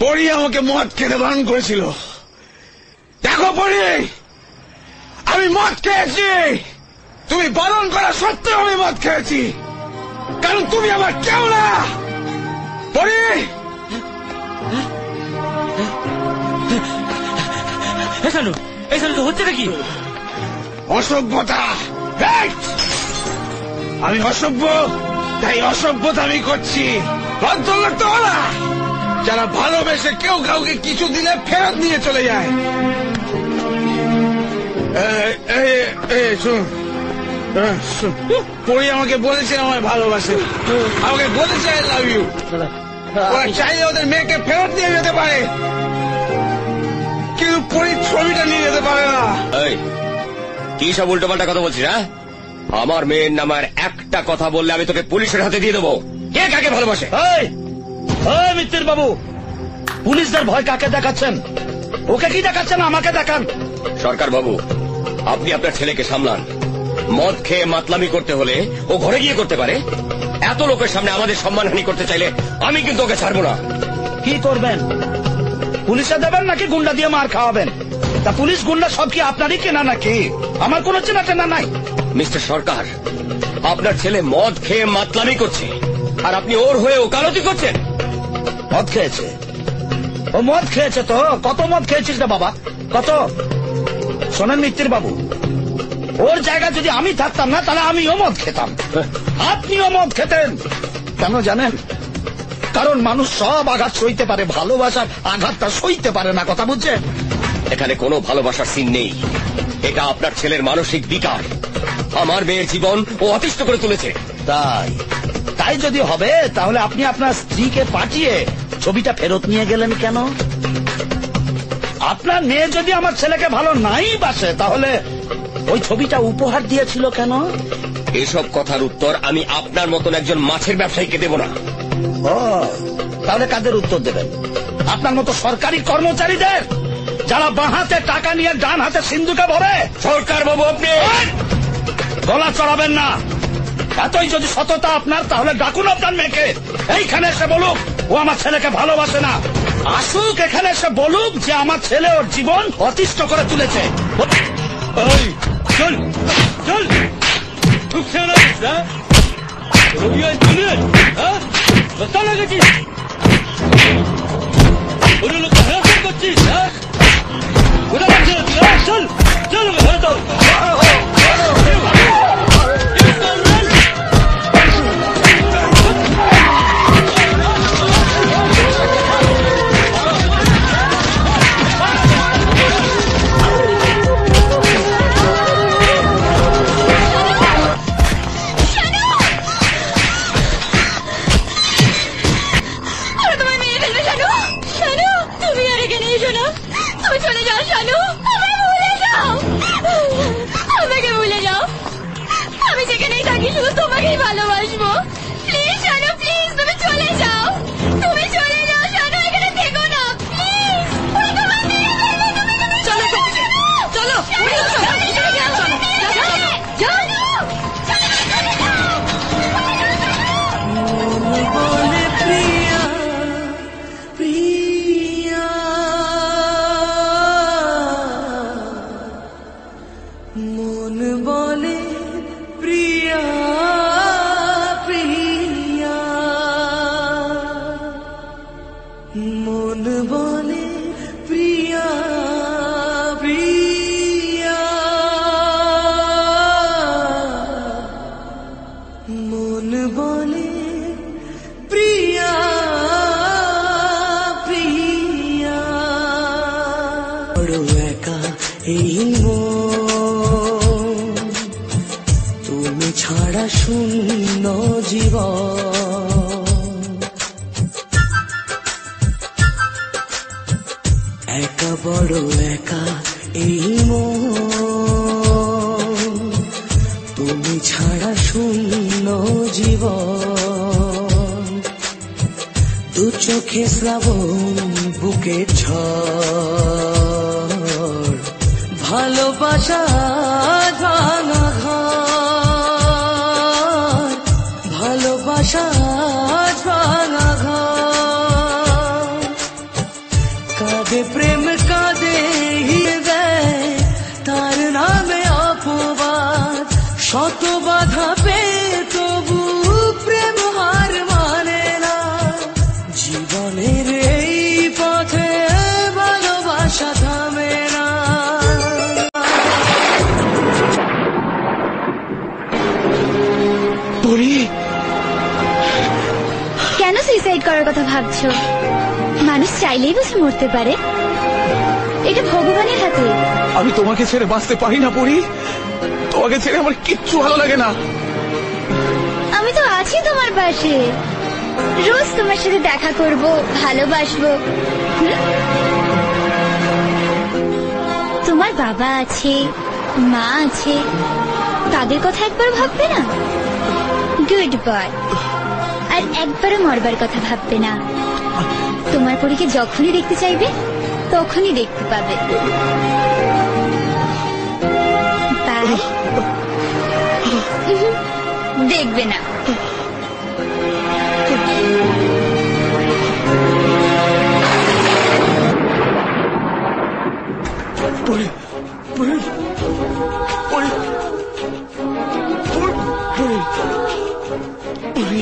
পরি আমাকে মদ খেতে বারণ করেছিল। দেখো পরি, আমি মদ খেয়েছি। তুমি বারণ করা সত্ত্বেও আমি মদ খেয়েছি, কারণ তুমি আমার কেউ না। পরি, হচ্ছে নাকি অসভ্যতা। আমি অসভ্য, তাই অসভ্যতা আমি করছি। ভদ্রলোক তো ওরা যারা ভালোবেসে কেউ কাউকে কিছু দিলে ফেরত নিয়ে চলে যায়। পরি আমাকে বলেছে আমায় ভালোবাসে, আমাকে বলেছে আই লাভ ইউ। ওরা চাইলে ওদের মেয়েকে ফেরত নিয়ে যেতে পারে, কিন্তু পরির ছবিটা নিয়ে যেতে পারে না। কি সব উল্টো পাল্টা কথা বলছিস? হ্যাঁ, আমার মেয়ের নামার একটা কথা বললে আমি তোকে পুলিশের হাতে দিয়ে দেবো। কে কাকে ভালোবাসে? মিত্তির বাবু, পুলিশদের ভয় কাকে দেখাচ্ছেন? ওকে কি দেখাচ্ছেন? আমাকে দেখান। সরকার বাবু, আপনি আপনার ছেলেকে সামলান। মদ খেয়ে মাতলামি করতে হলে ও ঘরে গিয়ে করতে পারে। এত লোকের সামনে আমাদের সম্মানহানি করতে চাইলে আমি কিন্তু ওকে ছাড়বো না। কি করবেন? পুলিশে দেবেন নাকি গুন্ডা দিয়ে মার খাওয়াবেন? তা পুলিশ গুন্ডা সব কি আপনারই কেনা নাকি? আমার কোনো চেনা টেনা নাই। মিস্টার সরকার, আপনার ছেলে মদ খেয়ে মাতলামি করছে, আর আপনি ওর হয়ে ওকালতি করছেন। মদ খেয়েছে? ও মদ খেয়েছে তো? কত মদ খেয়েছিস রে বাবা, কত? শোনেন মিত্তির বাবু, ওর জায়গায় যদি আমি থাকতাম না, তাহলে আমিও মদ খেতাম, আপনিও মদ খেতেন। কেন জানেন? কারণ মানুষ সব আঘাত সইতে পারে, ভালোবাসার আঘাতটা সইতে পারে না। কথা বুঝছেন? এখানে কোনো ভালোবাসার সিন নেই। এটা আপনার ছেলের মানসিক বিকার। আমার মেয়ের জীবন ও অতিষ্ঠ করে তুলেছে। তাই যদি হবে, তাহলে আপনি আপনার স্ত্রীকে পাঠিয়ে ছবিটা ফেরত নিয়ে গেলেন কেন? আপনার মেয়ে যদি আমার ছেলেকে ভালো নাই বাসে, তাহলে ওই ছবিটা উপহার দিয়েছিল কেন? এসব কথার উত্তর আমি আপনার মতন একজন মাছের ব্যবসায়ীকে দেব না। তাহলে কাদের উত্তর দেবেন? আপনার মতো সরকারি কর্মচারীদের, যারা বাঁ হাতে টাকা নিয়ে ডান হাতে সিন্ধুকে ভরে। সরকার বাবু, আপনি গলা চড়াবেন না। এতই যদি সততা আপনার, তাহলে ডাকুন আপনার মেয়েকে, এইখানে এসে বলুক ও আমার ছেলেকে ভালোবাসে না। আসুক এখানে এসে বলুক যে আমার ছেলে ওর জীবন অতিষ্ঠ করে তুলেছে। চল চল, করছিস? চল চল চল। তোমাকেই ভালোবাসবো। প্লিজ শানু, প্লিজ তুমি চলে যাও, তুমি চলে যাও শানু, এখানে থেকো না প্লিজ। ওরা তোমায় মেরে ফেলবে, তুমি চলো চলো তুমি ছাড়া শূন্য জীবন, একা বড় একা এই মন, তুমি ছাড়া শূন্য জীবন, দু চোখে শ্রাবণ বুকে ঝড়, ভালোবাসা ভাঙা ঘর, ভালো ভালোবাসা আজ ভাঙা ঘর, কাঁদে প্রেম কাঁদে হৃদয়, তার নামে অপবাদ, শত বাধা পেয়ে তবু প্রেম হার মানে না। জীবনের এই পথে ভালোবাসা থামে না। পরি, কেন সুইসাইড করার কথা ভাবছো? মানুষ চাইলেই বুঝে মরতে পারে, এটা ভগবানের হাতে। আমি তোমাকে ছেড়ে বাঁচতে পারি না পরি, তোমাকে ছেড়ে আমার কিচ্ছু ভালো লাগে না। আমি তো আছি তোমার পাশে, রোজ তোমার সাথে দেখা করব, ভালোবাসবো। তোমার বাবা আছে, মা আছে, তাদের কথা একবার ভাববে না? Good boy. আর একবারও মরবার কথা ভাববে না। তোমার পরীকে যখনই দেখতে চাইবে তখনই দেখতে পাবে। বাই। দেখবে না। পরি, পরি, পরি, পরি, পরি, পরি।